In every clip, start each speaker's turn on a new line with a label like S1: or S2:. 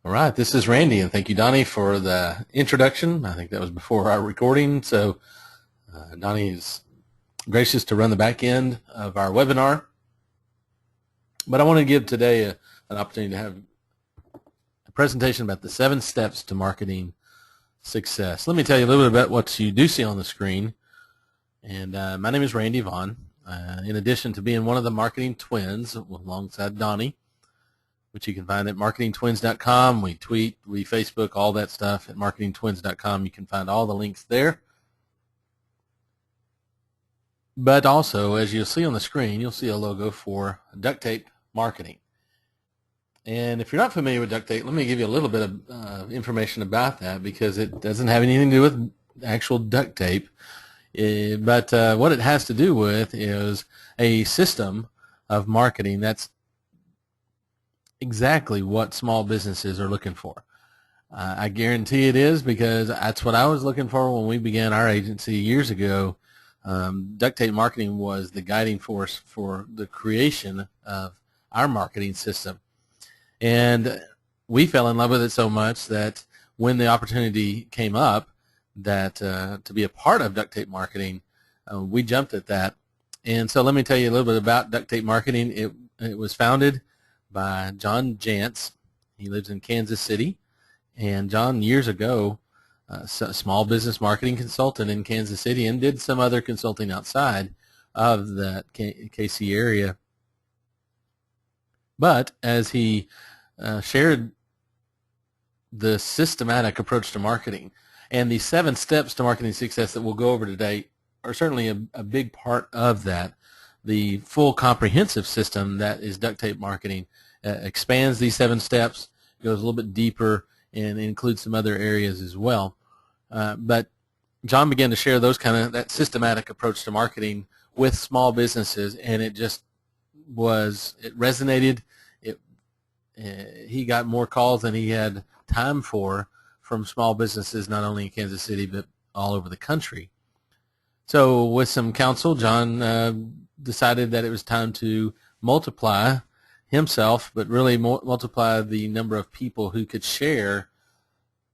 S1: All right, this is Randy, and thank you, Donny, for the introduction. I think that was before our recording, so Donny is gracious to run the back end of our webinar. But I want to give today an opportunity to have a presentation about the 7 steps to marketing success. Let me tell you a little bit about what you do see on the screen. And my name is Randy Vaughn. In addition to being one of the marketing twins alongside Donny, which you can find at marketingtwins.com. We tweet, we Facebook, all that stuff at marketingtwins.com. You can find all the links there. But also, as you'll see on the screen, you'll see a logo for Duct Tape Marketing. And if you're not familiar with duct tape, let me give you a little bit of information about that, because it doesn't have anything to do with actual duct tape. But what it has to do with is a system of marketing that's exactly what small businesses are looking for. I guarantee it is, because that's what I was looking for when we began our agency years ago. Duct tape marketing was the guiding force for the creation of our marketing system. And we fell in love with it so much that when the opportunity came up that to be a part of duct tape marketing, we jumped at that. And so let me tell you a little bit about duct tape marketing. It was founded by John Jantz. He lives in Kansas City, and John, years ago, a small business marketing consultant in Kansas City, and did some other consulting outside of the KC area. But as he shared the systematic approach to marketing and the 7 steps to marketing success that we'll go over today are certainly a big part of that. The full comprehensive system that is duct tape marketing expands these 7 steps, goes a little bit deeper, and includes some other areas as well. But John began to share that systematic approach to marketing with small businesses, and it resonated. He got more calls than he had time for from small businesses, not only in Kansas City but all over the country. So with some counsel, John decided that it was time to multiply himself, but really multiply the number of people who could share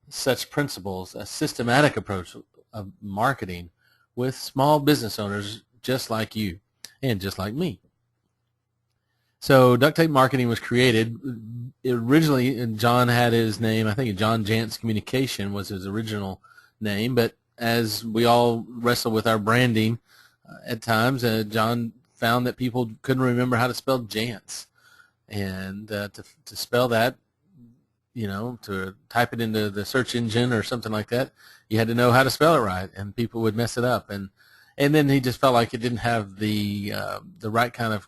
S1: such principles, a systematic approach of marketing with small business owners just like you and just like me. So duct tape marketing was created. Originally, John had his name, I think John Jantz Communication was his original name, but as we all wrestle with our branding at times, John found that people couldn't remember how to spell Jantz. And to spell that, to type it into the search engine or something like that, you had to know how to spell it right, and people would mess it up. And then he just felt like it didn't have the right kind of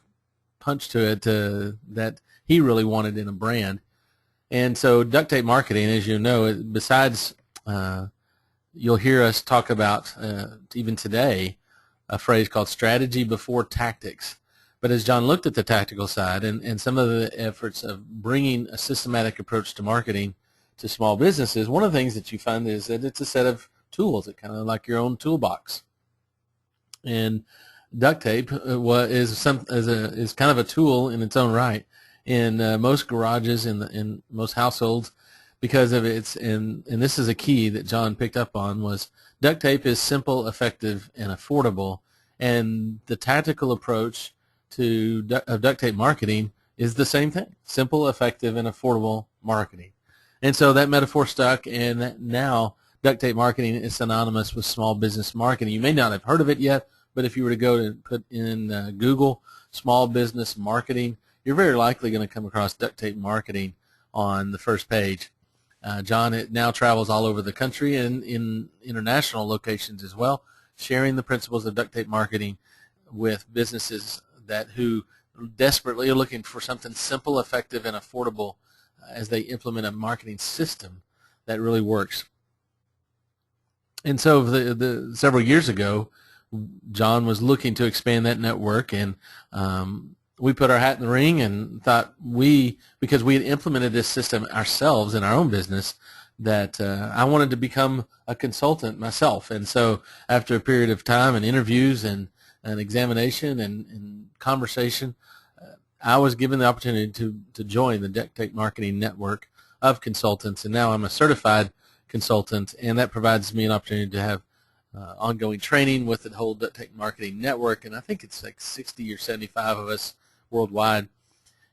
S1: punch to it that he really wanted in a brand. And so duct tape marketing, as you know, besides you'll hear us talk about even today a phrase called strategy before tactics. But as John looked at the tactical side and some of the efforts of bringing a systematic approach to marketing to small businesses, one of the things that you find is that it's a set of tools. It's kind of like your own toolbox. And duct tape is kind of a tool in its own right in most garages, in most households, because of and this is a key that John picked up on, was duct tape is simple, effective, and affordable. And the tactical approach of duct tape marketing is the same thing: simple, effective, and affordable marketing. And so that metaphor stuck, and now duct tape marketing is synonymous with small business marketing. You may not have heard of it yet, but if you were to go and put in Google small business marketing, you're very likely going to come across duct tape marketing on the first page. John now travels all over the country and in international locations as well, sharing the principles of duct tape marketing with businesses who desperately are looking for something simple, effective, and affordable as they implement a marketing system that really works. And so several years ago, John was looking to expand that network, and we put our hat in the ring and thought because we had implemented this system ourselves in our own business, that I wanted to become a consultant myself. And so after a period of time and interviews and examination and conversation, I was given the opportunity to join the Duct Tape Marketing Network of consultants, and now I'm a certified consultant, and that provides me an opportunity to have ongoing training with the whole Duct Marketing Network, and I think it's like 60 or 75 of us worldwide.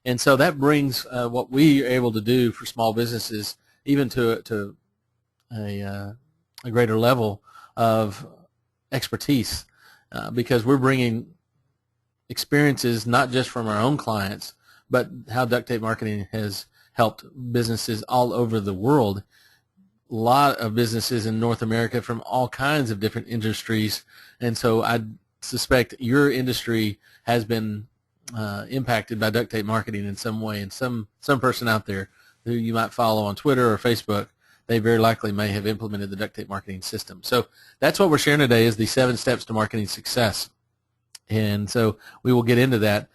S1: And so that brings what we are able to do for small businesses even to a greater level of expertise, because we're bringing experiences not just from our own clients, but how duct tape marketing has helped businesses all over the world. A lot of businesses in North America from all kinds of different industries, and so I suspect your industry has been impacted by duct tape marketing in some way, and some person out there who you might follow on Twitter or Facebook, they very likely may have implemented the duct tape marketing system. So that's what we're sharing today, is the 7 steps to marketing success. And so we will get into that.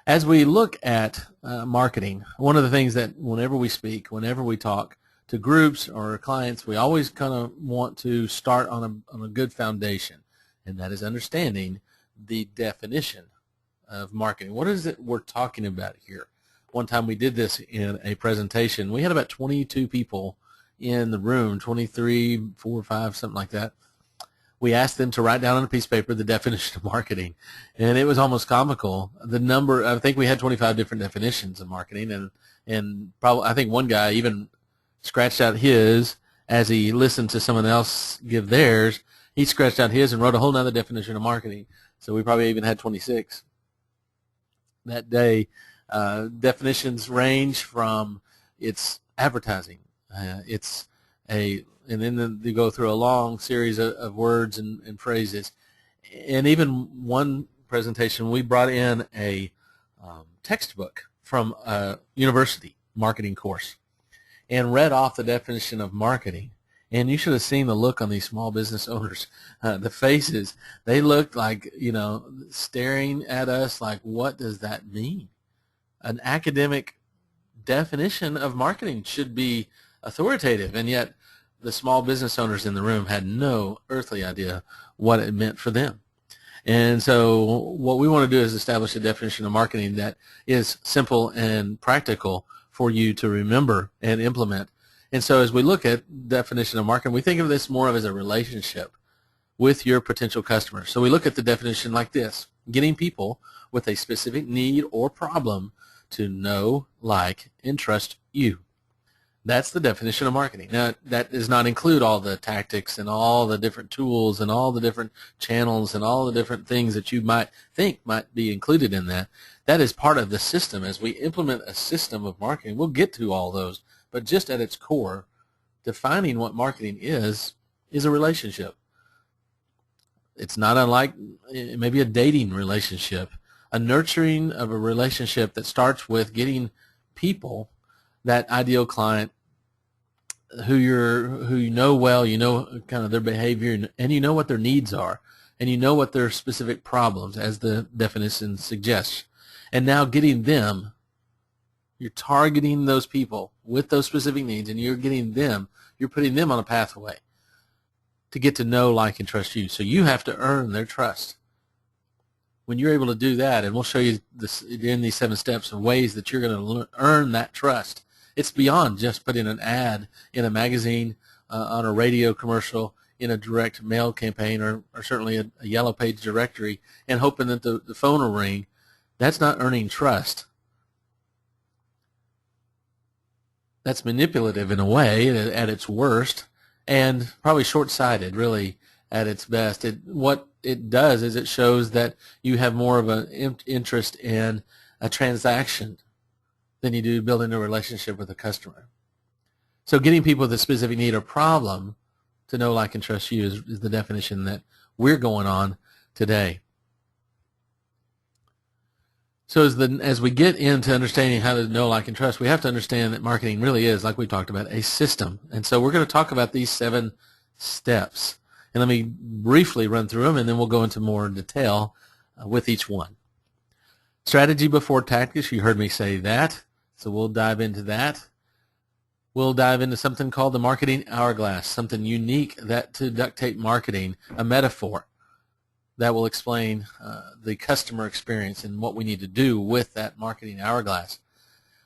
S1: As we look at marketing, one of the things that whenever we speak, whenever we talk to groups or clients, we always kind of want to start on a good foundation, and that is understanding the definition of marketing. What is it we're talking about here? One time we did this in a presentation. We had about 22 people in the room, 23, 4, 5, something like that. We asked them to write down on a piece of paper the definition of marketing, and it was almost comical. The number, I think we had 25 different definitions of marketing, and probably I think one guy even scratched out his as he listened to someone else give theirs. He scratched out his and wrote a whole nother definition of marketing. So we probably even had 26 that day. Definitions range from it's advertising, and then they go through a long series of words and phrases. And even one presentation, we brought in a textbook from a university marketing course and read off the definition of marketing. And you should have seen the look on these small business owners, the faces. They looked like, staring at us like, what does that mean? An academic definition of marketing should be authoritative, and yet the small business owners in the room had no earthly idea what it meant for them. And so what we want to do is establish a definition of marketing that is simple and practical for you to remember and implement. And so as we look at definition of marketing, we think of this more of as a relationship with your potential customers. So we look at the definition like this: getting people with a specific need or problem to know, like, and trust you. That's the definition of marketing. Now, that does not include all the tactics and all the different tools and all the different channels and all the different things that you might think might be included in that. That is part of the system. As we implement a system of marketing, we'll get to all those. But just at its core, defining what marketing is a relationship. It's not unlike maybe a dating relationship, a nurturing of a relationship that starts with getting people, that ideal client, who you know well, you know kind of their behavior, and you know what their needs are, and you know what their specific problems, as the definition suggests. And now getting them, you're targeting those people with those specific needs, and you're putting them on a pathway to get to know, like, and trust you. So you have to earn their trust. When you're able to do that, and we'll show you this in these 7 steps of ways that you're going to earn that trust. It's beyond just putting an ad in a magazine, on a radio commercial, in a direct mail campaign, or certainly a yellow page directory, and hoping that the phone will ring. That's not earning trust. That's manipulative in a way at its worst, and probably short-sighted, really, at its best. What it does is it shows that you have more of an interest in a transaction than you do building a relationship with a customer. So getting people with a specific need or problem to know, like, and trust you is the definition that we're going on today. So as we get into understanding how to know, like, and trust, we have to understand that marketing really is, like we talked about, a system. And so we're going to talk about these 7 steps. And let me briefly run through them, and then we'll go into more detail with each one. Strategy before tactics, you heard me say that, so we'll dive into that. We'll dive into something called the Marketing Hourglass, something unique to duct tape marketing, a metaphor that will explain the customer experience and what we need to do with that marketing hourglass.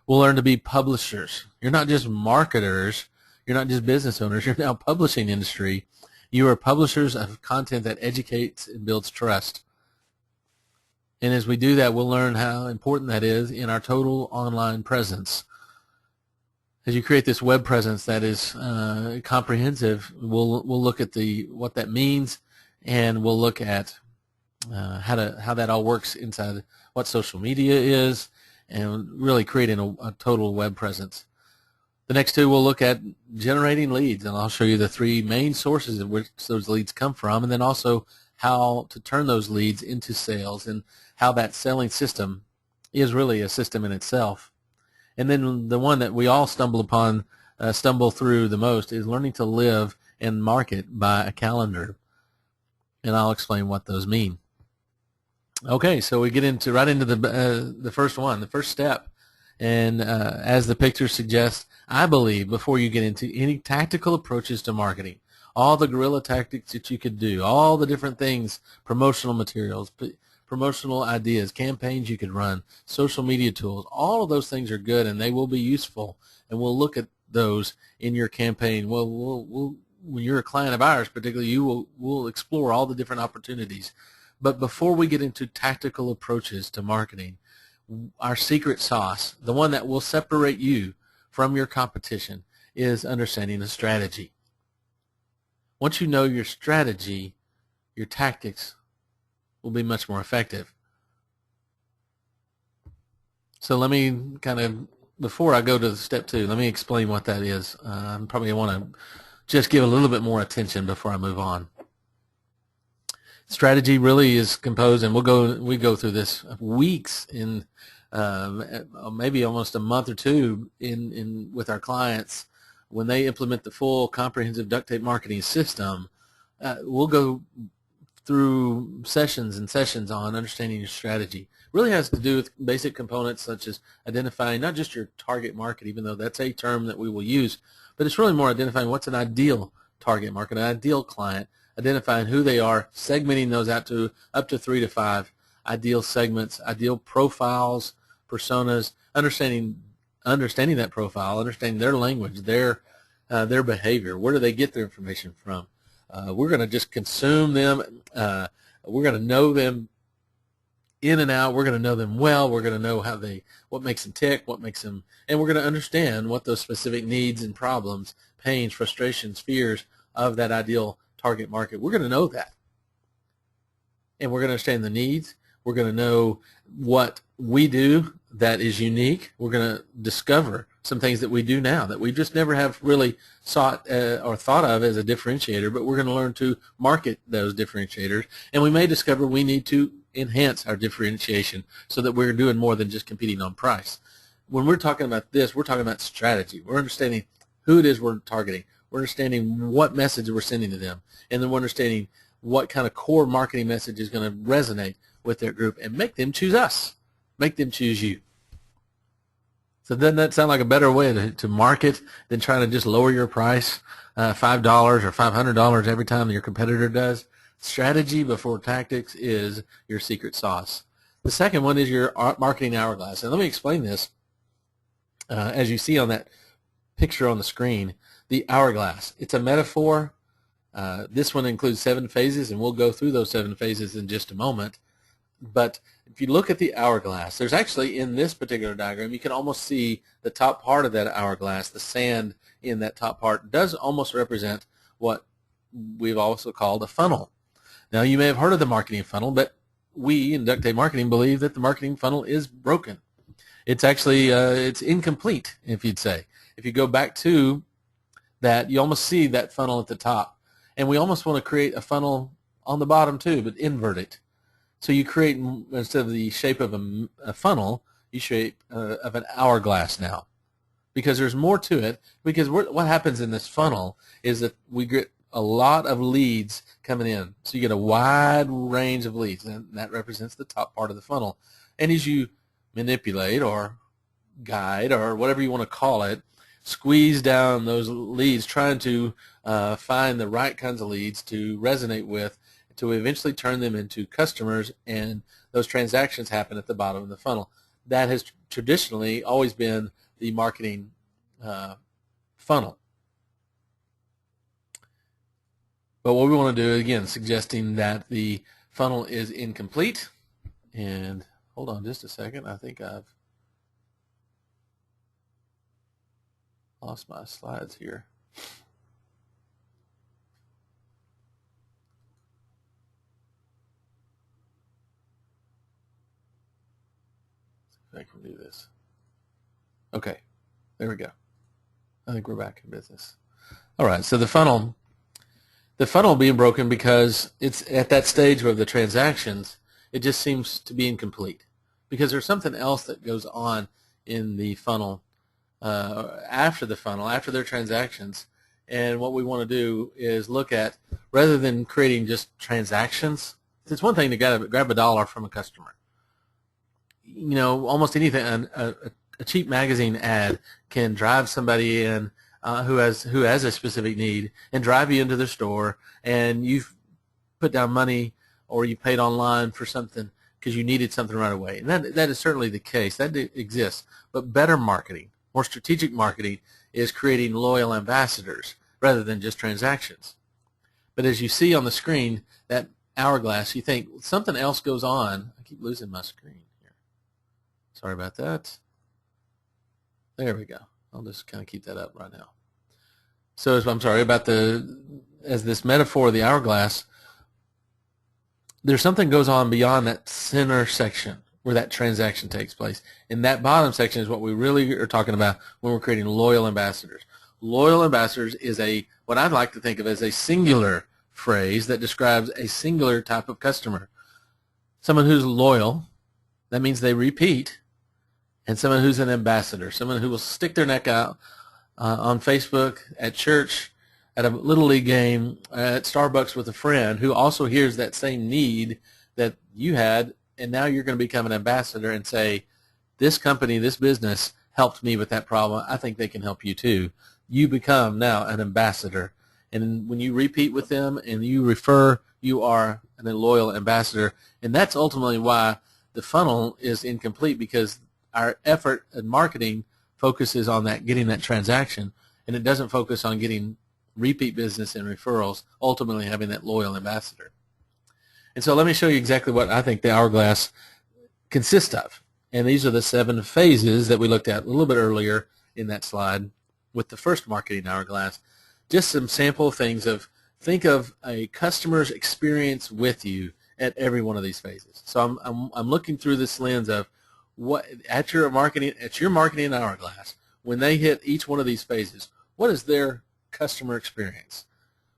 S1: We'll learn to be publishers. You're not just marketers. You're not just business owners. You're now publishing industry. You are publishers of content that educates and builds trust. And as we do that, we'll learn how important that is in our total online presence. As you create this web presence that is comprehensive, we'll look at what that means, and we'll look at how that all works inside what social media is, and really creating a total web presence. The next two, we'll look at generating leads, and I'll show you the three main sources of which those leads come from, and then also how to turn those leads into sales, and how that selling system is really a system in itself. And then the one that we all stumble through the most is learning to live and market by a calendar, and I'll explain what those mean. Okay, so we get right into the first one, the first step. And as the picture suggests, I believe before you get into any tactical approaches to marketing, all the guerrilla tactics that you could do, all the different things, promotional materials, promotional ideas, campaigns you could run, social media tools, all of those things are good and they will be useful. And we'll look at those in your campaign. We'll when you're a client of ours, particularly, we'll explore all the different opportunities. But before we get into tactical approaches to marketing, our secret sauce, the one that will separate you from your competition, is understanding the strategy. Once you know your strategy, your tactics will be much more effective. So let me before I go to step two, let me explain what that is. I probably want to just give a little bit more attention before I move on. Strategy really is composed, and we go through this weeks in maybe almost a month or two with our clients when they implement the full comprehensive duct tape marketing system. We'll go through sessions and sessions on understanding your strategy. It really has to do with basic components such as identifying not just your target market, even though that's a term that we will use, but it's really more identifying what's an ideal target market, an ideal client, identifying who they are, segmenting those out to up to 3 to 5 ideal segments, ideal profiles, personas, understanding that profile, understanding their language, their behavior. Where do they get their information from? We're going to just consume them. We're going to know them in and out. We're going to know them well. We're going to know what makes them tick, and we're going to understand what those specific needs and problems, pains, frustrations, fears of that ideal target market. We're going to know that, and we're going to understand the needs. We're going to know what we do that is unique. We're going to discover some things that we do now that we just never have really sought or thought of as a differentiator, but we're going to learn to market those differentiators, and we may discover we need to enhance our differentiation so that we're doing more than just competing on price. When we're talking about this, we're talking about strategy. We're understanding who it is we're targeting. We're understanding what message we're sending to them, and then we're understanding what kind of core marketing message is going to resonate with their group and make them choose us, make them choose you. So doesn't that sound like a better way to market than trying to just lower your price $5 or $500 every time your competitor does? Strategy before tactics is your secret sauce. The second one is your marketing hourglass. And let me explain this. As you see on that picture on the screen, the hourglass. It's a metaphor. This one includes 7 phases, and we'll go through those 7 phases in just a moment. But if you look at the hourglass, there's actually, in this particular diagram, you can almost see the top part of that hourglass. The sand in that top part does almost represent what we've also called a funnel. Now, you may have heard of the marketing funnel, but we in Duct Tape Marketing believe that the marketing funnel is broken. It's actually it's incomplete, if you'd say. If you go back to that, you almost see that funnel at the top. And we almost want to create a funnel on the bottom too, but invert it. So you create, instead of the shape of a funnel, you shape of an hourglass now, because there's more to it. Because what happens in this funnel is that we get a lot of leads coming in. So you get a wide range of leads, and that represents the top part of the funnel. And as you manipulate or guide or whatever you want to call it, squeeze down those leads, trying to find the right kinds of leads to resonate with, to eventually turn them into customers, and those transactions happen at the bottom of the funnel. that has traditionally always been the marketing funnel. But what we want to do, again, suggesting that the funnel is incomplete. And hold on just a second. I think I've lost my slides here. I can do this. Okay, there we go. I think we're back in business. All right, so the funnel being broken because it's at that stage of the transactions, it just seems to be incomplete because there's something else that goes on in the funnel after the funnel, after their transactions. And what we want to do is look at, rather than creating just transactions, it's one thing to grab a dollar from a customer. You know, almost anything, a cheap magazine ad can drive somebody in who has a specific need and drive you into their store, and you've put down money or you paid online for something because you needed something right away. And that is certainly the case. That exists. But better marketing, more strategic marketing, is creating loyal ambassadors rather than just transactions. But as you see on the screen, that hourglass, you think something else goes on. I keep losing my screen. Sorry about that. There we go. I'll just kind of keep that up right now. So I'm sorry about as this metaphor of the hourglass, there's something goes on beyond that center section where that transaction takes place. And that bottom section is what we really are talking about when we're creating loyal ambassadors. Loyal ambassadors is what I'd like to think of as a singular phrase that describes a singular type of customer. Someone who's loyal, that means they repeat. And someone who's an ambassador, someone who will stick their neck out on Facebook, at church, at a Little League game, at Starbucks with a friend who also hears that same need that you had, and now you're going to become an ambassador and say, this company, this business helped me with that problem. I think they can help you too. You become now an ambassador. And when you repeat with them and you refer, you are a loyal ambassador. And that's ultimately why the funnel is incomplete, because our effort in marketing focuses on getting that transaction, and it doesn't focus on getting repeat business and referrals, ultimately having that loyal ambassador. And so let me show you exactly what I think the hourglass consists of. And these are the 7 phases that we looked at a little bit earlier in that slide with the first marketing hourglass. Just some sample things think of a customer's experience with you at every one of these phases. So I'm looking through this lens of at your marketing hourglass, when they hit each one of these phases, what is their customer experience?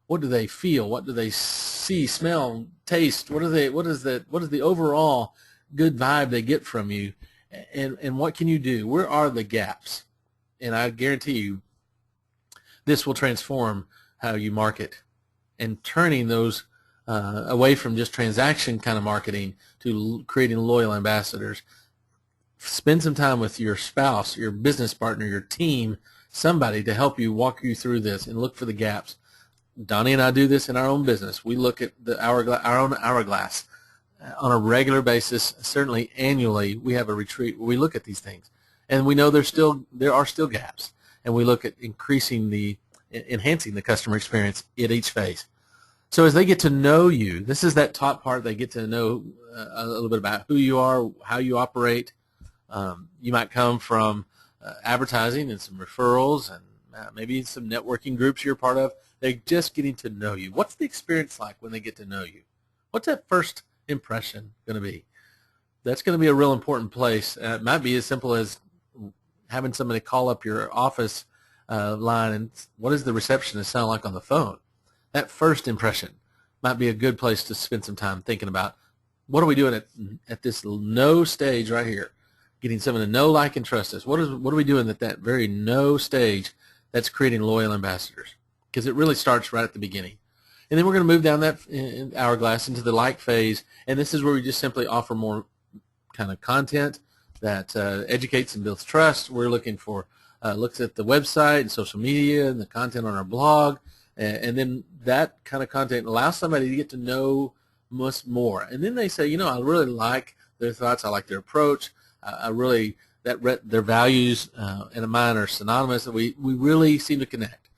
S1: What do they feel? What do they see, smell, taste? What is the overall good vibe they get from you? And what can you do? Where are the gaps? And I guarantee you, this will transform how you market, and turning those away from just transaction kind of marketing to creating loyal ambassadors. Spend some time with your spouse, your business partner, your team, somebody to help you walk you through this and look for the gaps. Donny and I do this in our own business. We look at our own hourglass on a regular basis. Certainly annually, we have a retreat where we look at these things, and we know there are still gaps, and we look at enhancing the customer experience at each phase. So as they get to know you, this is that top part. They get to know a little bit about who you are, how you operate. You might come from advertising and some referrals and maybe some networking groups you're part of. They're just getting to know you. What's the experience like when they get to know you? What's that first impression going to be? That's going to be a real important place. It might be as simple as having somebody call up your office line and what does the receptionist sound like on the phone? That first impression might be a good place to spend some time thinking about, what are we doing at this know stage right here? Getting someone to know, like, and trust us. What are we doing at that very know stage that's creating loyal ambassadors? Because it really starts right at the beginning. And then we're going to move down that hourglass into the like phase, and this is where we just simply offer more kind of content that educates and builds trust. We're looking for looks at the website and social media and the content on our blog, and then that kind of content allows somebody to get to know us more. And then they say, I really like their thoughts. I like their approach. I really their values and mine are synonymous, and we really seem to connect.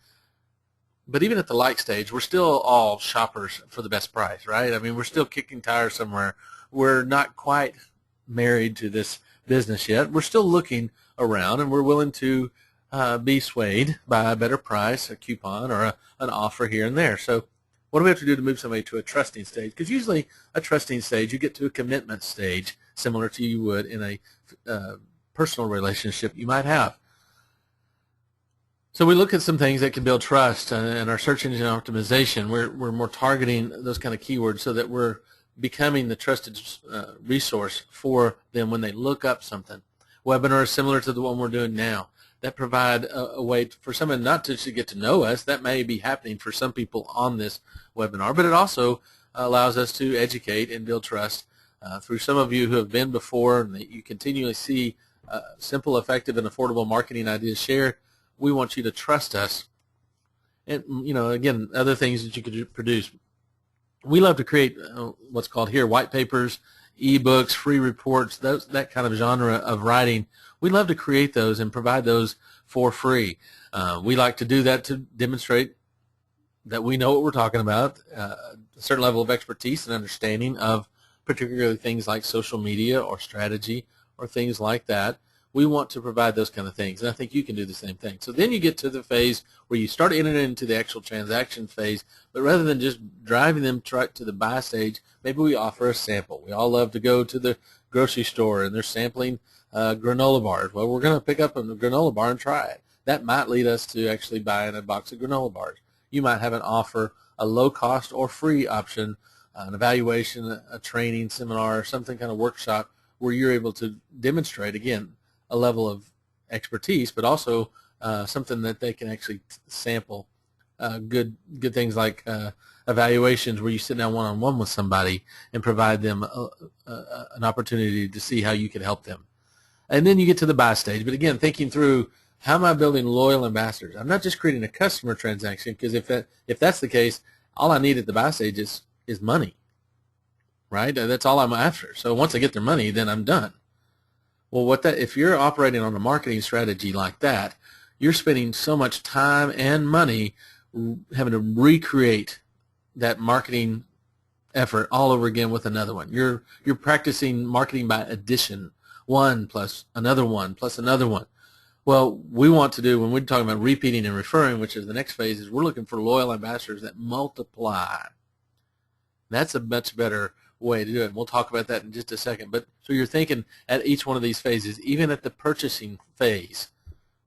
S1: But even at the like stage, we're still all shoppers for the best price, right? I mean, we're still kicking tires somewhere. We're not quite married to this business yet. We're still looking around, and we're willing to be swayed by a better price, a coupon, or an offer here and there. So what do we have to do to move somebody to a trusting stage? Because usually a trusting stage, you get to a commitment stage, similar to you would in a personal relationship you might have. So we look at some things that can build trust in our search engine optimization. We're more targeting those kind of keywords so that we're becoming the trusted resource for them when they look up something. Webinars similar to the one we're doing now that provide a way for someone not to get to know us. That may be happening for some people on this webinar, but it also allows us to educate and build trust through some of you who have been before and that you continually see simple, effective, and affordable marketing ideas shared. We want you to trust us. And, again, other things that you could produce. We love to create what's called here white papers, ebooks, free reports, that kind of genre of writing. We love to create those and provide those for free. We like to do that to demonstrate that we know what we're talking about, a certain level of expertise and understanding of particularly things like social media or strategy or things like that. We want to provide those kind of things, and I think you can do the same thing. So then you get to the phase where you start entering into the actual transaction phase, but rather than just driving them to the buy stage, maybe we offer a sample. We all love to go to the grocery store, and they're sampling granola bars. Well, we're going to pick up a granola bar and try it. That might lead us to actually buying a box of granola bars. You might have an offer, a low-cost or free option, an evaluation, a training seminar, something kind of workshop where you're able to demonstrate, again, a level of expertise, but also something that they can actually sample. Good things like evaluations where you sit down one-on-one with somebody and provide them an opportunity to see how you can help them. And then you get to the buy stage. But again, thinking through, how am I building loyal ambassadors? I'm not just creating a customer transaction, because if that's the case, all I need at the buy stage is money, right? That's all I'm after. So once I get their money, then I'm done. Well, if you're operating on a marketing strategy like that, you're spending so much time and money having to recreate that marketing effort all over again with another one. You're practicing marketing by addition, one plus another one plus another one. Well, we want to do, when we're talking about repeating and referring, which is the next phase, is we're looking for loyal ambassadors that multiply. That's a much better way to do it. And we'll talk about that in just a second. But so you're thinking at each one of these phases, even at the purchasing phase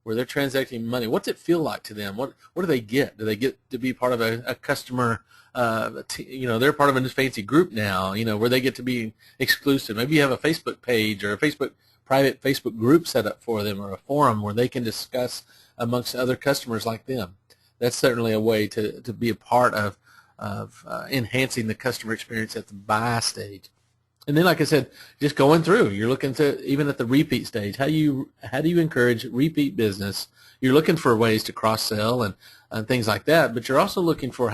S1: where they're transacting money, what's it feel like to them? What do they get? Do they get to be part of a customer, they're part of a fancy group now, where they get to be exclusive. Maybe you have a Facebook page or a private Facebook group set up for them, or a forum where they can discuss amongst other customers like them. That's certainly a way to be a part of enhancing the customer experience at the buy stage. And then, like I said, just going through, you're looking to, even at the repeat stage, how do you encourage repeat business? You're looking for ways to cross-sell and things like that, but you're also looking for,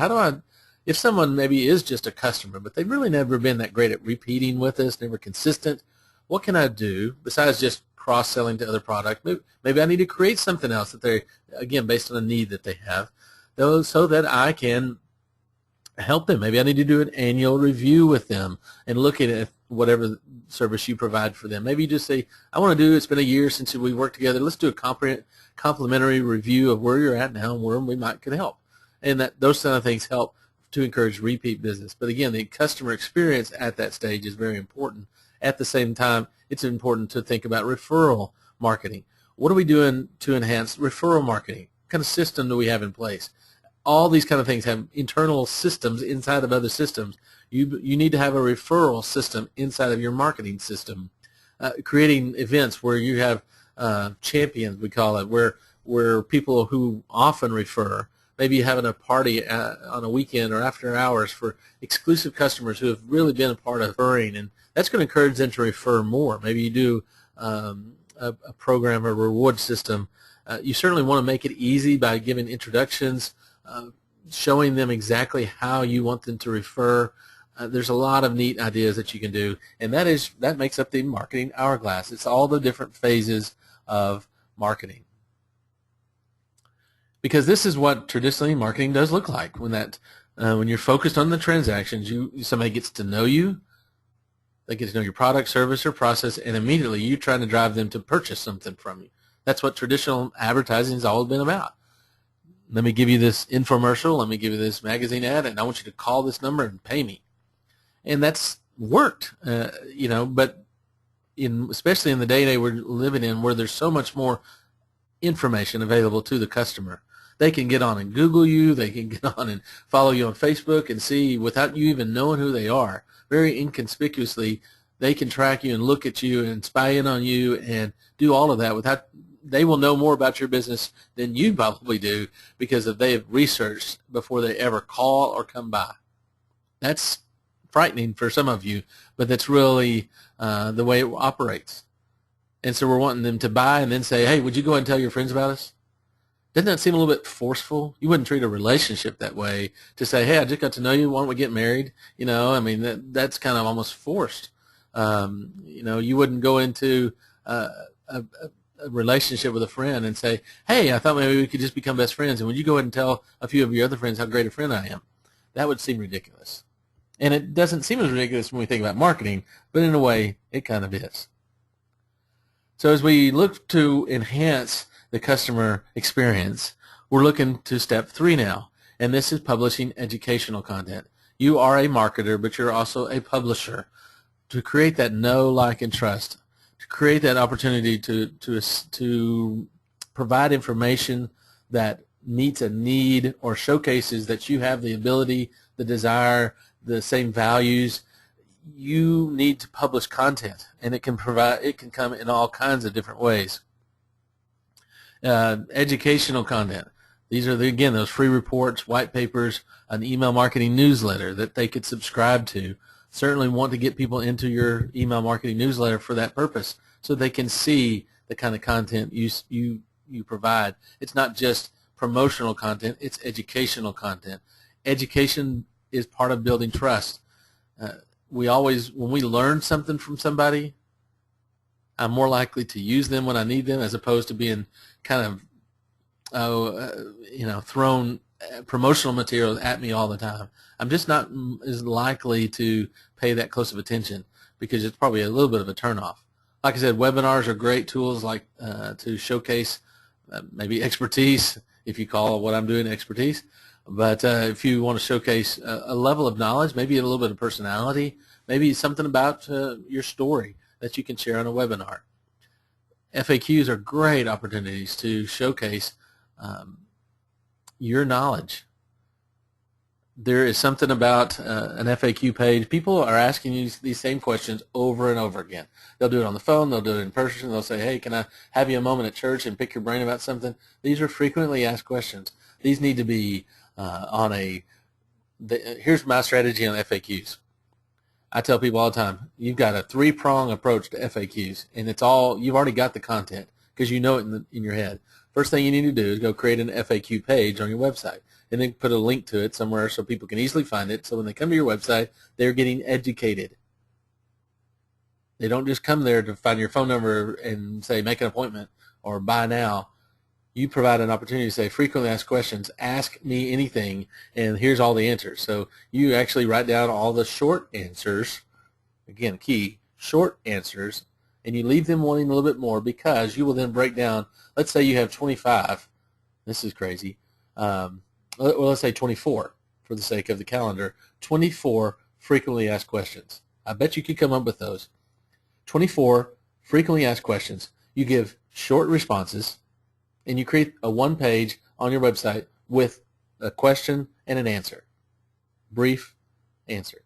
S1: if someone maybe is just a customer, but they've really never been that great at repeating with us, never consistent, what can I do besides just cross-selling to other products? Maybe I need to create something else that they, again, based on a need that they have, so that I can help them. Maybe I need to do an annual review with them and look at whatever service you provide for them. Maybe you just say, it's been a year since we worked together. Let's do a complimentary review of where you're at now and where we could help. And those kind of things help to encourage repeat business. But again, the customer experience at that stage is very important. At the same time, it's important to think about referral marketing. What are we doing to enhance referral marketing? What kind of system do we have in place? All these kind of things have internal systems inside of other systems. You need to have a referral system inside of your marketing system. Creating events where you have champions, we call it, where people who often refer, maybe having a party on a weekend or after hours for exclusive customers who have really been a part of referring, and that's going to encourage them to refer more. Maybe you do a program or reward system. You certainly want to make it easy by giving introductions, showing them exactly how you want them to refer, There's a lot of neat ideas that you can do, and that makes up the marketing hourglass. It's all the different phases of marketing. Because this is what traditionally marketing does look like. When you're focused on the transactions, somebody gets to know you, they get to know your product, service, or process, and immediately you're trying to drive them to purchase something from you. That's what traditional advertising has always been about. Let me give you this infomercial, let me give you this magazine ad, and I want you to call this number and pay me. And that's worked, but especially in the day we're living in, where there's so much more information available to the customer. They can get on and Google you, they can get on and follow you on Facebook and see, without you even knowing who they are, very inconspicuously, they can track you and look at you and spy in on you and do all of that they will know more about your business than you probably do, because they have researched before they ever call or come by. That's frightening for some of you, but that's really the way it operates. And so we're wanting them to buy and then say, hey, would you go ahead and tell your friends about us? Doesn't that seem a little bit forceful? You wouldn't treat a relationship that way, to say, hey, I just got to know you, why don't we get married? That's kind of almost forced. You wouldn't go into a relationship with a friend and say, hey, I thought maybe we could just become best friends, and would you go ahead and tell a few of your other friends how great a friend I am? That would seem ridiculous. And it doesn't seem as ridiculous when we think about marketing, but in a way, it kind of is. So as we look to enhance the customer experience, we're looking to step 3 now, and this is publishing educational content. You are a marketer, but you're also a publisher. To create that know, like, and trust, to create that opportunity to provide information that meets a need or showcases that you have the ability, the desire, the same values, you need to publish content, and it can come in all kinds of different ways. Educational content. These are, again, those free reports, white papers, an email marketing newsletter that they could subscribe to. Certainly want to get people into your email marketing newsletter for that purpose, so they can see the kind of content you provide. It's not just promotional content, it's educational content. Education is part of building trust. When we learn something from somebody, I'm more likely to use them when I need them, as opposed to being kind of thrown promotional material at me all the time. I'm just not as likely to pay that close of attention, because it's probably a little bit of a turnoff. Like I said, webinars are great tools, like to showcase maybe expertise, if you call what I'm doing expertise. But if you want to showcase a level of knowledge, maybe a little bit of personality, maybe something about your story that you can share on a webinar. FAQs are great opportunities to showcase your knowledge. There is something about an FAQ page. People are asking you these same questions over and over again. They'll do it on the phone, they'll do it in person, they'll say, hey, can I have you a moment at church and pick your brain about something? These are frequently asked questions. These need to be here's my strategy on FAQs. I tell people all the time, you've got a 3-prong approach to FAQs, and you've already got the content because you know it in your head. First thing you need to do is go create an FAQ page on your website, and then put a link to it somewhere so people can easily find it, so when they come to your website, they're getting educated. They don't just come there to find your phone number and say, make an appointment or buy now. You provide an opportunity to say, frequently asked questions, ask me anything, and here's all the answers. So you actually write down all the short answers, again, key, short answers, and you leave them wanting a little bit more, because you will then break down, let's say you have 25, this is crazy, well, let's say 24 for the sake of the calendar, 24 frequently asked questions. I bet you could come up with those. 24 frequently asked questions. You give short responses, and you create a 1-page on your website with a question and an answer. Brief answer.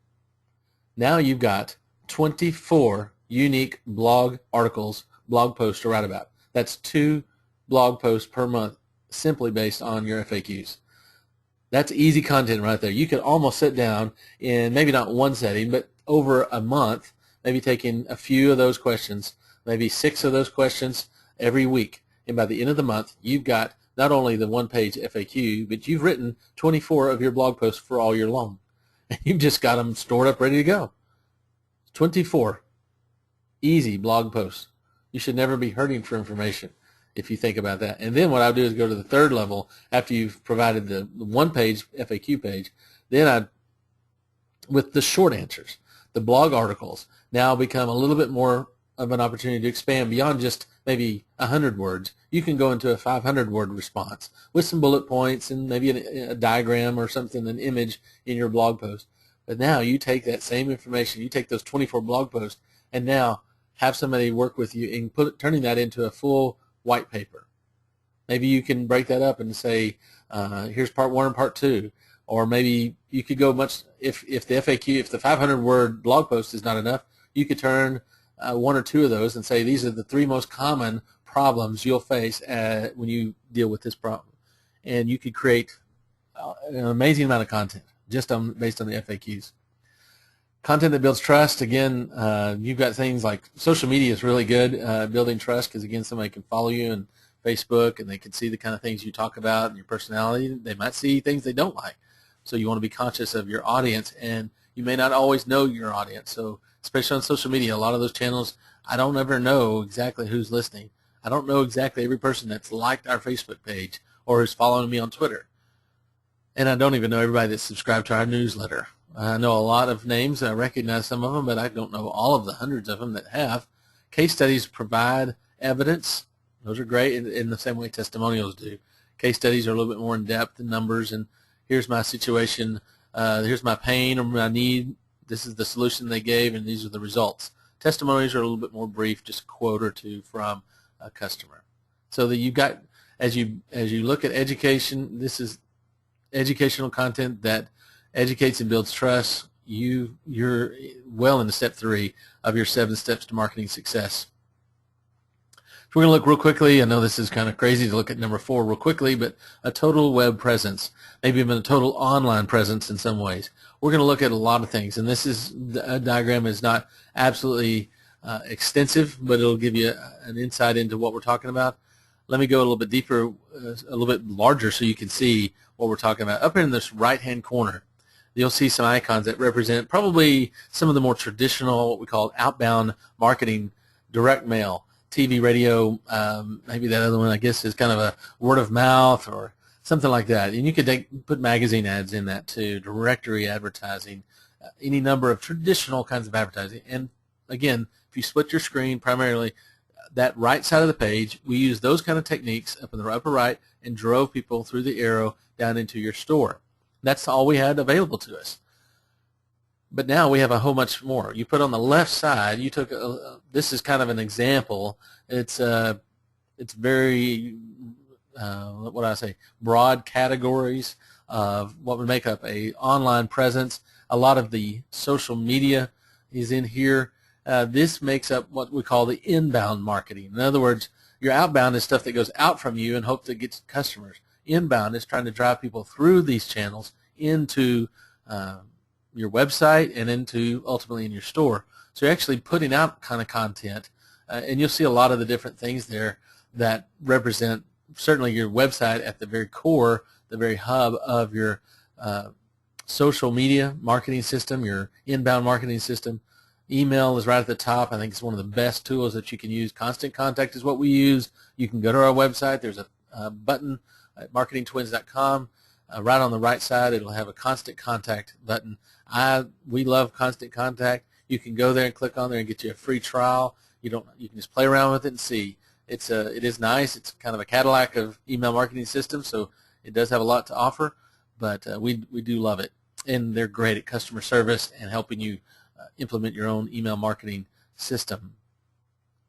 S1: Now you've got 24 unique blog articles, blog posts to write about. That's 2 blog posts per month, simply based on your FAQs. That's easy content right there. You could almost sit down in, maybe not one setting, but over a month, maybe taking a few of those questions, maybe 6 of those questions every week. And by the end of the month, you've got not only the 1-page FAQ, but you've written 24 of your blog posts for all year long. and you've just got them stored up ready to go. 24 easy blog posts. You should never be hurting for information if you think about that. And then what I'll do is go to the third level after you've provided the one-page FAQ page. Then with the short answers, the blog articles now become a little bit more of an opportunity to expand beyond just maybe 100 words. You can go into a 500-word response with some bullet points and maybe a diagram or something, an image in your blog post. But now you take that same information, you take those 24 blog posts, and now have somebody work with you in turning that into a full white paper. Maybe you can break that up and say, here's part 1 and part 2. Or maybe you could go much, if the FAQ, if the 500-word blog post is not enough, you could turn 1 or 2 of those and say these are the 3 most common problems you'll face when you deal with this problem. And you could create an amazing amount of content just based on the FAQs. Content that builds trust, again, you've got things like social media is really good building trust because, again, somebody can follow you on Facebook and they can see the kind of things you talk about and your personality. They might see things they don't like. So you want to be conscious of your audience, and you may not always know your audience. So especially on social media, a lot of those channels, I don't ever know exactly who's listening. I don't know exactly every person that's liked our Facebook page or who's following me on Twitter. And I don't even know everybody that's subscribed to our newsletter. I know a lot of names. I recognize some of them, but I don't know all of the hundreds of them that have. Case studies provide evidence. Those are great in the same way testimonials do. Case studies are a little bit more in depth in numbers, and here's my situation, here's my pain or my need, this is the solution they gave, and these are the results. Testimonials are a little bit more brief, just a quote or two from a customer. So that you've got, as you look at education, this is educational content that educates and builds trust. You're well into step 3 of your 7 steps to marketing success. So we're going to look real quickly. I know this is kind of crazy to look at number 4 real quickly, but a total web presence, maybe even a total online presence in some ways. We're going to look at a lot of things, and a diagram is not absolutely extensive, but it'll give you an insight into what we're talking about. Let me go a little bit deeper, a little bit larger so you can see what we're talking about. Up in this right-hand corner, you'll see some icons that represent probably some of the more traditional, what we call outbound marketing, direct mail, TV, radio, maybe that other one I guess is kind of a word of mouth or something like that. And you could put magazine ads in that too, directory advertising, any number of traditional kinds of advertising. And again, if you split your screen primarily, that right side of the page, we use those kind of techniques up in the upper right and drove people through the arrow down into your store. That's all we had available to us. But now we have a whole much more. You put on the left side, you took this is kind of an example. It's very what do I say? Broad categories of what would make up a online presence. A lot of the social media is in here. This makes up what we call the inbound marketing. In other words, your outbound is stuff that goes out from you and hope to get customers. Inbound is trying to drive people through these channels into your website and into ultimately in your store. So you're actually putting out kind of content, and you'll see a lot of the different things there that represent certainly your website at the very core, the very hub of your social media marketing system, your inbound marketing system. Email is right at the top. I think it's one of the best tools that you can use. Constant Contact is what we use. You can go to our website. There's a button at marketingtwins.com. Right on the right side, it'll have a Constant Contact button. We love Constant Contact. You can go there and click on there and get you a free trial. You can just play around with it and see. It is nice. It's kind of a Cadillac of email marketing systems, so it does have a lot to offer. But we do love it, and they're great at customer service and helping you implement your own email marketing system.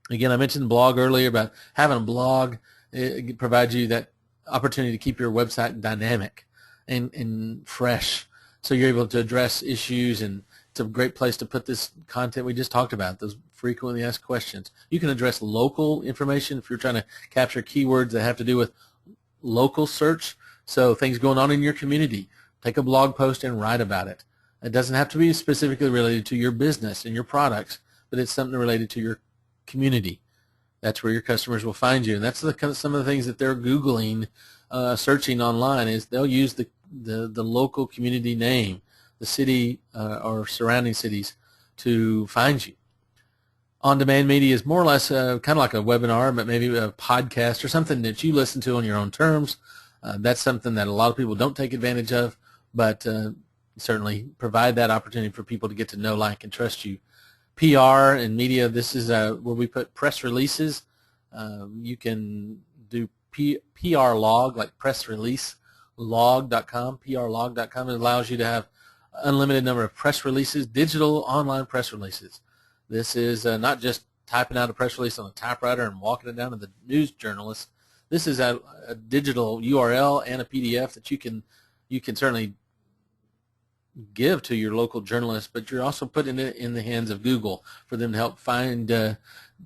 S1: Again, I mentioned the blog earlier about having a blog. It provides you that opportunity to keep your website dynamic and fresh, so you're able to address issues, and it's a great place to put this content we just talked about, those frequently asked questions. You can address local information if you're trying to capture keywords that have to do with local search, so things going on in your community. Take a blog post and write about it. It doesn't have to be specifically related to your business and your products, but it's something related to your community. That's where your customers will find you, and that's some of the things that they're Googling, searching online. Is they'll use the local community name. the city or surrounding cities to find you. On-demand media is more or less kind of like a webinar, but maybe a podcast or something that you listen to on your own terms. That's something that a lot of people don't take advantage of, but certainly provide that opportunity for people to get to know, like, and trust you. PR and media, this is where we put press releases. You can do PR log, like press release log.com, prlog.com. It allows you to have unlimited number of press releases, digital online press releases. This is not just typing out a press release on a typewriter and walking it down to the news journalist. This is a digital URL and a PDF that you can certainly give to your local journalist, but you're also putting it in the hands of Google for them to help find,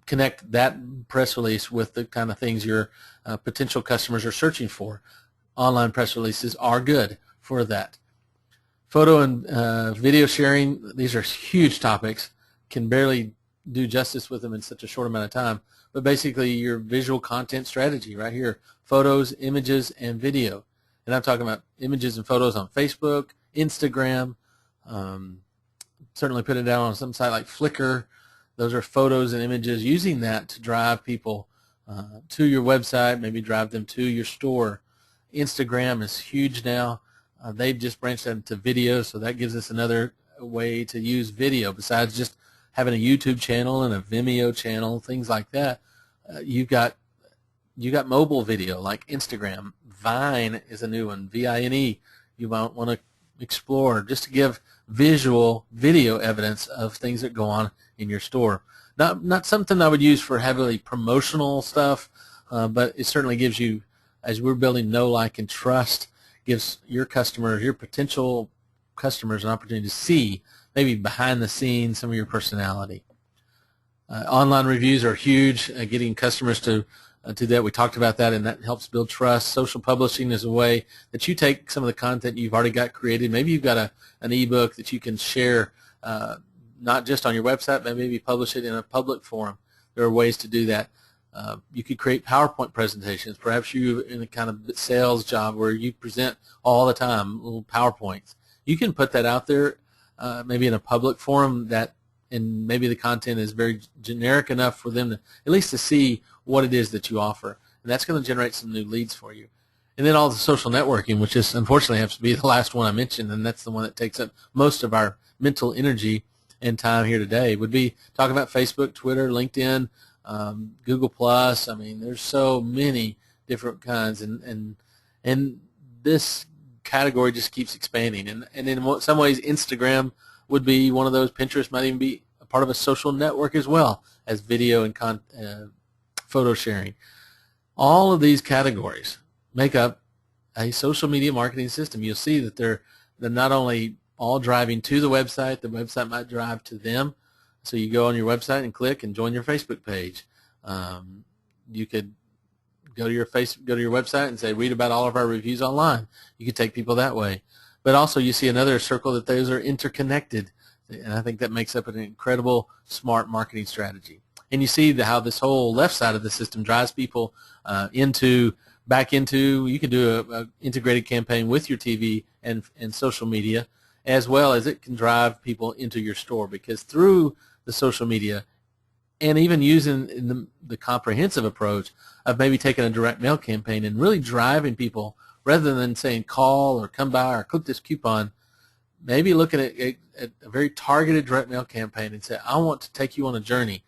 S1: connect that press release with the kind of things your potential customers are searching for. Online press releases are good for that. Photo and video sharing, these are huge topics. Can barely do justice with them in such a short amount of time, but basically your visual content strategy right here, photos, images, and video. And I'm talking about images and photos on Facebook, Instagram, certainly put it down on some site like Flickr. Those are photos and images, using that to drive people to your website, maybe drive them to your store. Instagram is huge now. They've just branched out into video, so that gives us another way to use video besides just having a YouTube channel and a Vimeo channel, things like that. You got mobile video like Instagram. Vine is a new one, Vine. You might want to explore just to give visual video evidence of things that go on in your store. Not something I would use for heavily promotional stuff, but it certainly gives you, as we're building know, like, and trust, gives your customers, your potential customers, an opportunity to see maybe behind the scenes some of your personality. Online reviews are huge, getting customers to do that. We talked about that, and that helps build trust. Social publishing is a way that you take some of the content you've already got created. Maybe you've got an ebook that you can share, not just on your website, but maybe publish it in a public forum. There are ways to do that. You could create PowerPoint presentations. Perhaps you're in a kind of sales job where you present all the time, little PowerPoints. You can put that out there, maybe in a public forum, and maybe the content is very generic enough for them to at least to see what it is that you offer, and that's going to generate some new leads for you. And then all the social networking, which is unfortunately has to be the last one I mentioned, and that's the one that takes up most of our mental energy and time here today, would be talking about Facebook, Twitter, LinkedIn, Google Plus. I mean, there's so many different kinds, and this category just keeps expanding. And in some ways, Instagram would be one of those. Pinterest might even be a part of a social network as well as video and photo sharing. All of these categories make up a social media marketing system. You'll see that they're not only all driving to the website might drive to them. So you go on your website and click and join your Facebook page. You could go to your website and say, read about all of our reviews online. You could take people that way. But also you see another circle that those are interconnected, and I think that makes up an incredible smart marketing strategy. And you see how this whole left side of the system drives people back into, you can do a integrated campaign with your TV and social media, as well as it can drive people into your store, because through the social media, and even using the comprehensive approach of maybe taking a direct mail campaign and really driving people, rather than saying call or come by or click this coupon, maybe looking at a very targeted direct mail campaign and say, I want to take you on a journey,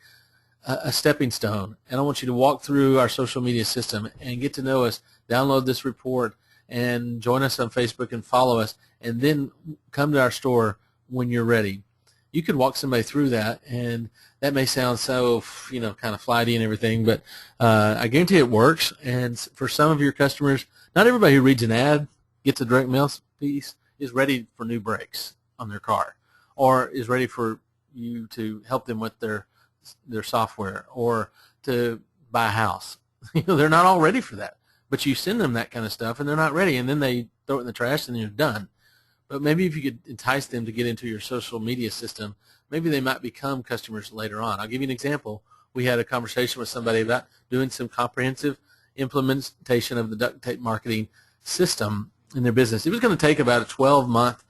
S1: a stepping stone, and I want you to walk through our social media system and get to know us, download this report, and join us on Facebook and follow us, and then come to our store when you're ready. You could walk somebody through that, and that may sound so, kind of flighty and everything, but I guarantee it works. And for some of your customers, not everybody who reads an ad, gets a direct mail piece, is ready for new brakes on their car, or is ready for you to help them with their software, or to buy a house. They're not all ready for that. But you send them that kind of stuff, and they're not ready, and then they throw it in the trash, and you're done. But maybe if you could entice them to get into your social media system, maybe they might become customers later on. I'll give you an example. We had a conversation with somebody about doing some comprehensive implementation of the duct tape marketing system in their business. It was going to take about a 12-month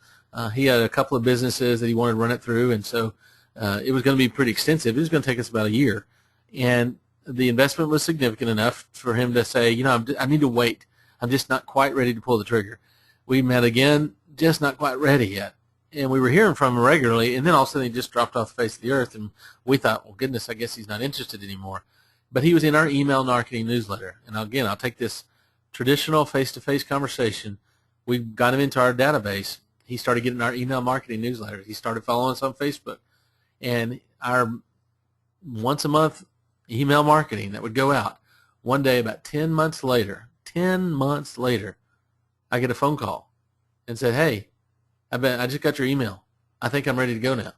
S1: He had a couple of businesses that he wanted to run it through, and so it was going to be pretty extensive. It was going to take us about a year, and the investment was significant enough for him to say, I need to wait. I'm just not quite ready to pull the trigger. We met again, just not quite ready yet. And we were hearing from him regularly, and then all of a sudden he just dropped off the face of the earth, and we thought, well, goodness, I guess he's not interested anymore. But he was in our email marketing newsletter. And again, I'll take this traditional face-to-face conversation. We got him into our database. He started getting our email marketing newsletters. He started following us on Facebook. And our once a month email marketing that would go out. One day, about 10 months later, I get a phone call and said, hey, I just got your email. I think I'm ready to go now.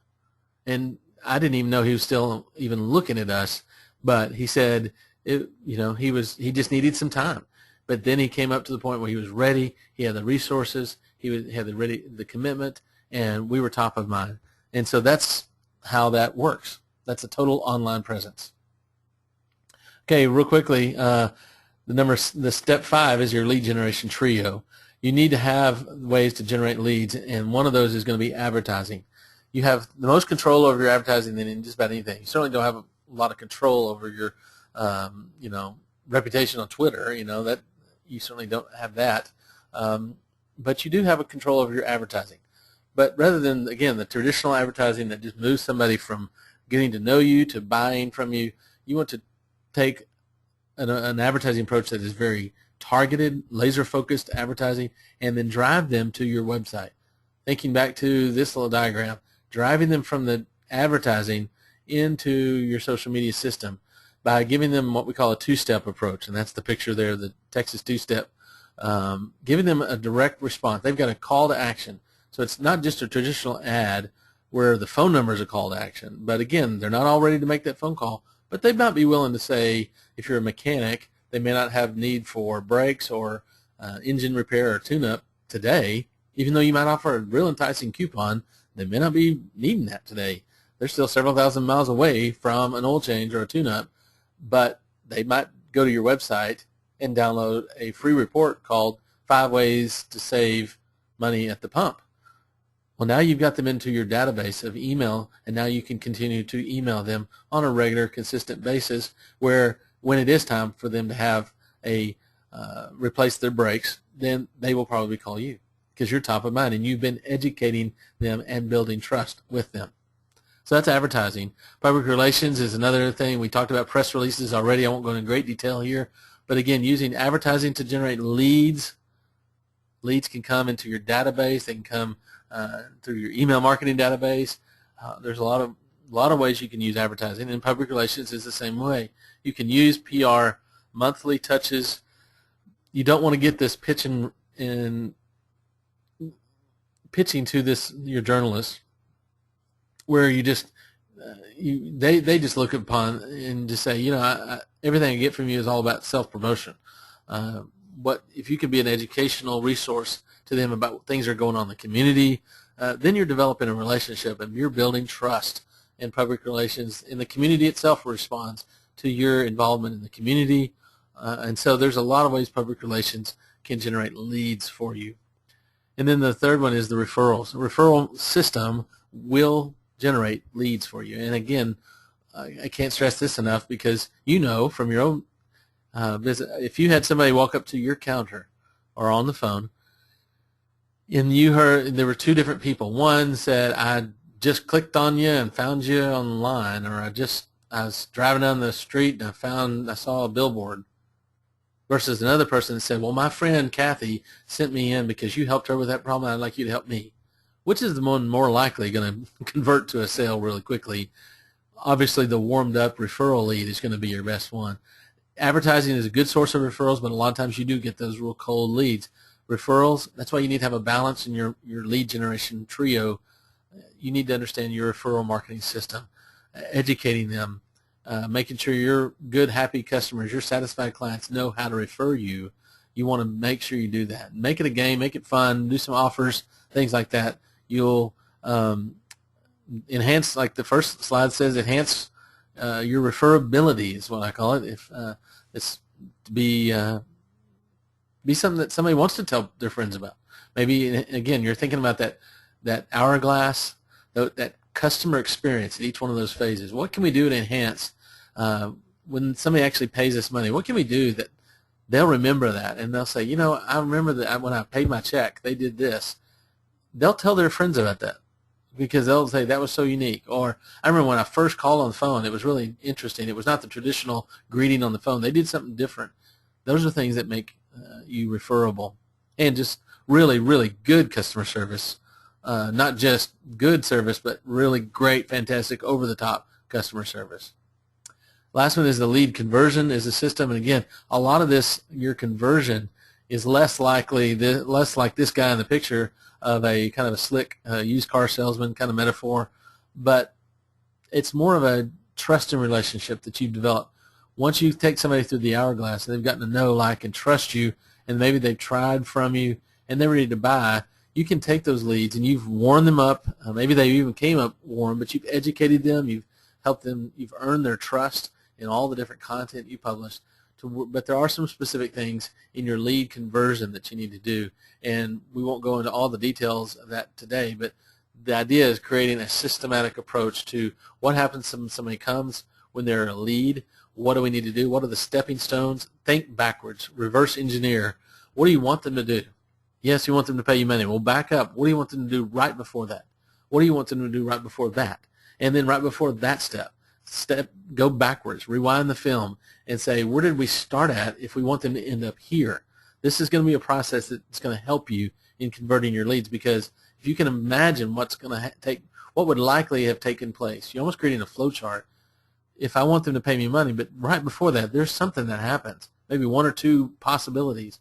S1: And I didn't even know he was still even looking at us, but he said, he just needed some time. But then he came up to the point where he was ready. He had the resources. He had the commitment, and we were top of mind. And so that's how that works. That's a total online presence. Okay, real quickly, the step 5 is your lead generation trio. You need to have ways to generate leads, and one of those is going to be advertising. You have the most control over your advertising than in just about anything. You certainly don't have a lot of control over your, reputation on Twitter. That you certainly don't have that, but you do have a control over your advertising. But rather than, again, the traditional advertising that just moves somebody from getting to know you to buying from you, you want to take an advertising approach that is very targeted, laser-focused advertising, and then drive them to your website. Thinking back to this little diagram, driving them from the advertising into your social media system by giving them what we call a two-step approach, and that's the picture there, the Texas two-step, giving them a direct response. They've got a call to action. So it's not just a traditional ad where the phone number is a call to action, but again, they're not all ready to make that phone call, but they might be willing to say, if you're a mechanic, they may not have need for brakes or engine repair or tune-up today. Even though you might offer a real enticing coupon, they may not be needing that today. They're still several thousand miles away from an oil change or a tune-up, but they might go to your website and download a free report called 5 Ways to Save Money at the Pump. Well, now you've got them into your database of email, and now you can continue to email them on a regular, consistent basis, where when it is time for them to have replace their brakes, then they will probably call you because you're top of mind and you've been educating them and building trust with them. So that's advertising. Public relations is another thing. We talked about press releases already. I won't go into great detail here. But again, using advertising to generate leads. Leads can come into your database. They can come through your email marketing database. There's a lot of ways you can use advertising, and public relations is the same way. You can use PR, monthly touches. You don't want to get this pitching to your journalists where you just they just look upon and just say, everything I get from you is all about self-promotion. What if you can be an educational resource to them about things that are going on in the community, then you're developing a relationship and you're building trust in public relations, and the community itself responds to your involvement in the community. And so there's a lot of ways public relations can generate leads for you. And then the third one is the referrals. The referral system will generate leads for you. And again, I can't stress this enough because from your own visit, if you had somebody walk up to your counter or on the phone and you heard there were 2 different people. One said, I just clicked on you and found you online, or I was driving down the street and I saw a billboard, versus another person that said, well, my friend Kathy sent me in because you helped her with that problem, and I'd like you to help me. Which is the one more likely going to convert to a sale really quickly? Obviously, the warmed up referral lead is going to be your best one. Advertising is a good source of referrals, but a lot of times you do get those real cold leads. Referrals, that's why you need to have a balance in your lead generation trio. You need to understand your referral marketing system, educating them, making sure your good, happy customers, your satisfied clients know how to refer you. You want to make sure you do that. Make it a game, make it fun, do some offers, things like that. You'll enhance, like the first slide says, enhance your referability is what I call it. If it's to be something that somebody wants to tell their friends about. Maybe, again, you're thinking about that that hourglass, that customer experience at each one of those phases. What can we do to enhance when somebody actually pays us money? What can we do that they'll remember that, and they'll say, you know, I remember that when I paid my check, they did this. They'll tell their friends about that because they'll say that was so unique. Or I remember when I first called on the phone, it was really interesting. It was not the traditional greeting on the phone. They did something different. Those are things that make you referable, and just really, really good customer service. Not just good service, but really great, fantastic, over-the-top customer service. Last one is the lead conversion is a system, and again, a lot of this, your conversion is less like this guy in the picture of a kind of a slick used car salesman kind of metaphor, but it's more of a trusting relationship that you've developed. Once you take somebody through the hourglass and they've gotten to know, like, and trust you, and maybe they've tried from you and they're ready to buy, you can take those leads and you've warmed them up. Maybe they even came up warm, but you've educated them, you've helped them, you've earned their trust in all the different content you publish. But there are some specific things in your lead conversion that you need to do, and we won't go into all the details of that today, but the idea is creating a systematic approach to what happens when somebody comes, when they're a lead. What do we need to do? What are the stepping stones? Think backwards, reverse engineer. What do you want them to do? Yes, you want them to pay you money. Well, back up. What do you want them to do right before that? What do you want them to do right before that? And then right before that go backwards, rewind the film, and say, where did we start at if we want them to end up here? This is going to be a process that's going to help you in converting your leads, because if you can imagine what's going to what would likely have taken place, you're almost creating a flow chart. If I want them to pay me money, but right before that, there's something that happens, maybe one or two possibilities.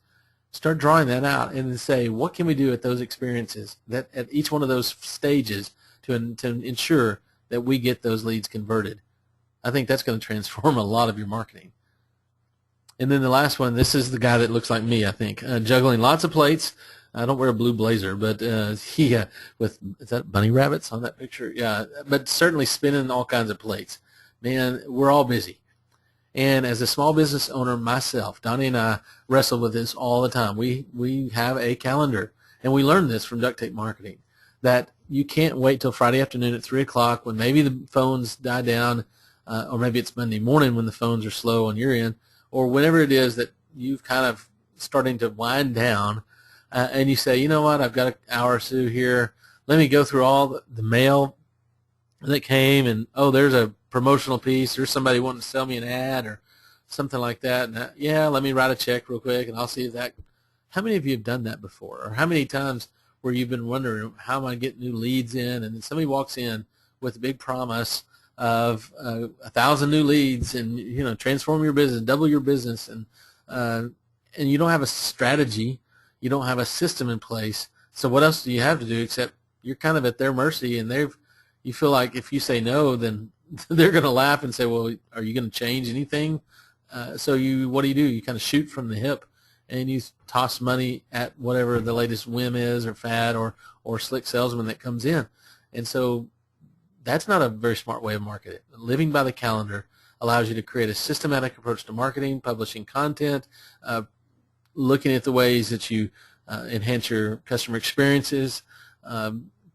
S1: Start drawing that out and then say, what can we do at those experiences, that at each one of those stages to ensure that we get those leads converted? I think that's going to transform a lot of your marketing. And then the last one, this is the guy that looks like me, I think, juggling lots of plates. I don't wear a blue blazer, but is that bunny rabbits on that picture? Yeah, but certainly spinning all kinds of plates. Man, we're all busy. And as a small business owner myself, Donny and I wrestle with this all the time. We have a calendar, and we learned this from Duct Tape Marketing, that you can't wait till Friday afternoon at 3 o'clock when maybe the phones die down, or maybe it's Monday morning when the phones are slow on your end, or whenever it is that you've kind of starting to wind down, and you say, you know what, I've got an hour or two here. Let me go through all the mail that came, and oh, there's a promotional piece. There's somebody wanting to sell me an ad or something like that. And yeah, let me write a check real quick, and I'll see if that. How many of you have done that before? Or how many times where you've been wondering, how am I getting new leads in? And then somebody walks in with a big promise of 1,000 new leads, and transform your business, double your business, and you don't have a strategy, you don't have a system in place. So what else do you have to do except you're kind of at their mercy, and you feel like if you say no, then they're going to laugh and say, well, are you going to change anything? So what do? You kind of shoot from the hip, and you toss money at whatever the latest whim is, or fad, or slick salesman that comes in. And so that's not a very smart way of marketing. Living by the calendar allows you to create a systematic approach to marketing, publishing content, looking at the ways that you enhance your customer experiences,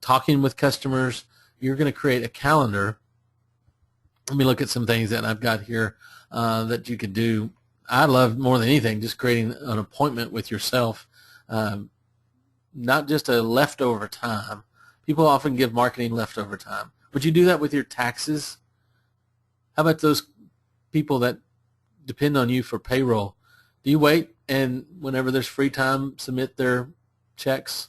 S1: talking with customers. You're going to create a calendar. Let me look at some things that I've got here that you could do. I love more than anything just creating an appointment with yourself, not just a leftover time. People often give marketing leftover time. Would you do that with your taxes? How about those people that depend on you for payroll? Do you wait and whenever there's free time submit their checks?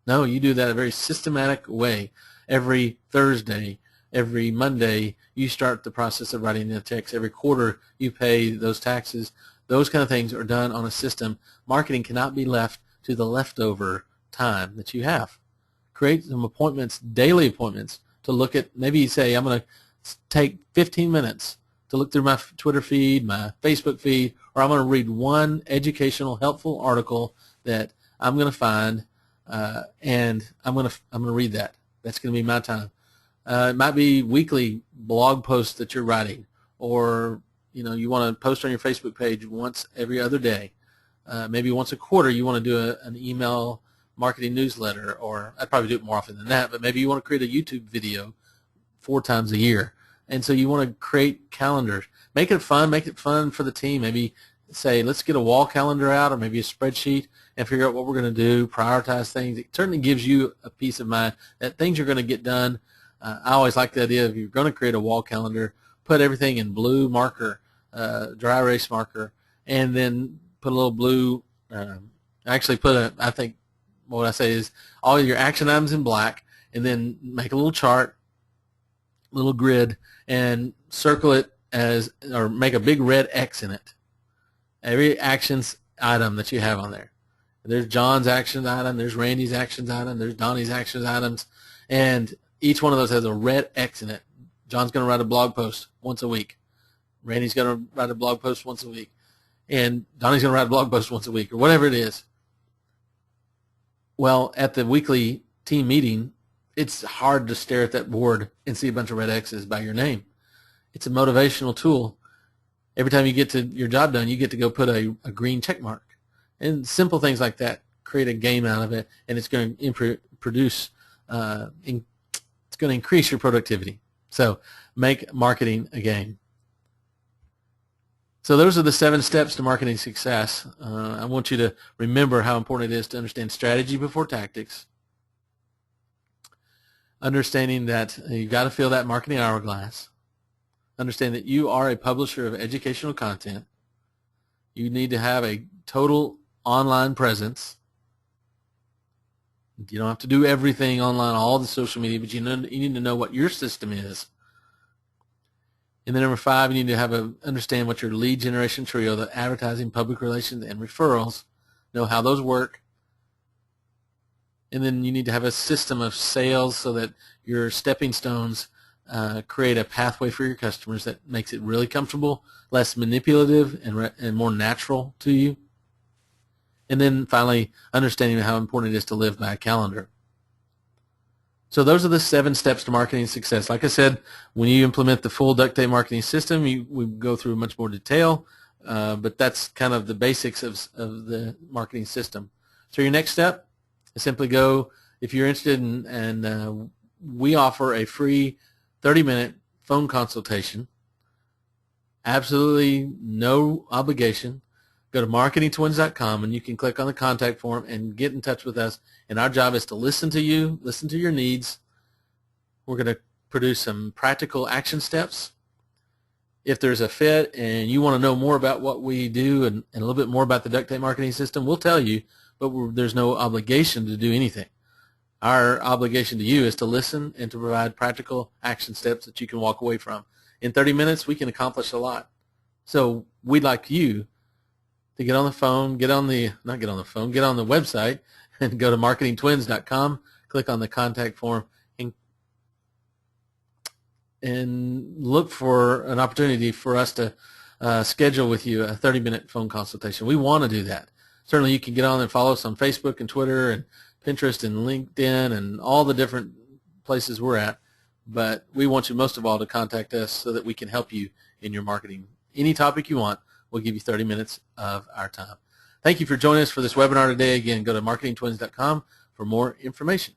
S1: No, you do that a very systematic way. Every Thursday, every Monday, you start the process of writing the checks. Every quarter, you pay those taxes. Those kind of things are done on a system. Marketing cannot be left to the leftover time that you have. Create some appointments, daily appointments, to look at. Maybe you say, I'm going to take 15 minutes to look through my Twitter feed, my Facebook feed, or I'm going to read one educational, helpful article that I'm going to find, and I'm going to read that. That's going to be my time. It might be weekly blog posts that you're writing, or you want to post on your Facebook page once every other day. Maybe once a quarter you want to do an email marketing newsletter, or I'd probably do it more often than that, but maybe you want to create a YouTube video 4 times a year. And so you want to create calendars. Make it fun for the team. Maybe say, let's get a wall calendar out, or maybe a spreadsheet, and figure out what we're going to do, prioritize things. It certainly gives you a peace of mind that things are going to get done. I always like the idea of, you're going to create a wall calendar, put everything in blue marker, dry erase marker, and then put a little blue, actually put a, I think what I say is all your action items in black, and then make a little chart, little grid, and circle it as, or make a big red X in it. Every actions item that you have on there. There's John's action item, there's Randy's actions item, there's Donny's actions items, and each one of those has a red X in it. John's going to write a blog post once a week. Randy's going to write a blog post once a week. And Donny's going to write a blog post once a week, or whatever it is. Well, at the weekly team meeting, it's hard to stare at that board and see a bunch of red X's by your name. It's a motivational tool. Every time you get to your job done, you get to go put a green check mark. And simple things like that create a game out of it, and it's going to produce, it's going to increase your productivity. So make marketing a game. So those are the 7 steps to marketing success. I want you to remember how important it is to understand strategy before tactics. Understanding that you've got to fill that marketing hourglass. Understand that you are a publisher of educational content. You need to have a total online presence. You don't have to do everything online, all the social media, but you need to know what your system is. And then number 5, you need to understand what your lead generation trio, the advertising, public relations, and referrals, know how those work. And then you need to have a system of sales so that your stepping stones create a pathway for your customers that makes it really comfortable, less manipulative, and more natural to you. And then finally, understanding how important it is to live by a calendar. So those are the 7 steps to marketing success. Like I said, when you implement the full duct tape marketing system, we go through much more detail, but that's kind of the basics of the marketing system. So your next step is simply go, if you're interested in, and we offer a free 30-minute phone consultation, absolutely no obligation. Go to marketingtwins.com, and you can click on the contact form and get in touch with us. And our job is to listen to you, listen to your needs. We're going to produce some practical action steps. If there's a fit and you want to know more about what we do and a little bit more about the duct tape marketing system, we'll tell you, but there's no obligation to do anything. Our obligation to you is to listen and to provide practical action steps that you can walk away from. In 30 minutes, we can accomplish a lot. So we'd like you to get on the phone, get on the website and go to marketingtwins.com, click on the contact form, and look for an opportunity for us to schedule with you a 30-minute phone consultation. We want to do that. Certainly you can get on and follow us on Facebook and Twitter and Pinterest and LinkedIn and all the different places we're at, but we want you most of all to contact us so that we can help you in your marketing. Any topic you want, we'll give you 30 minutes of our time. Thank you for joining us for this webinar today. Again, go to marketingtwins.com for more information.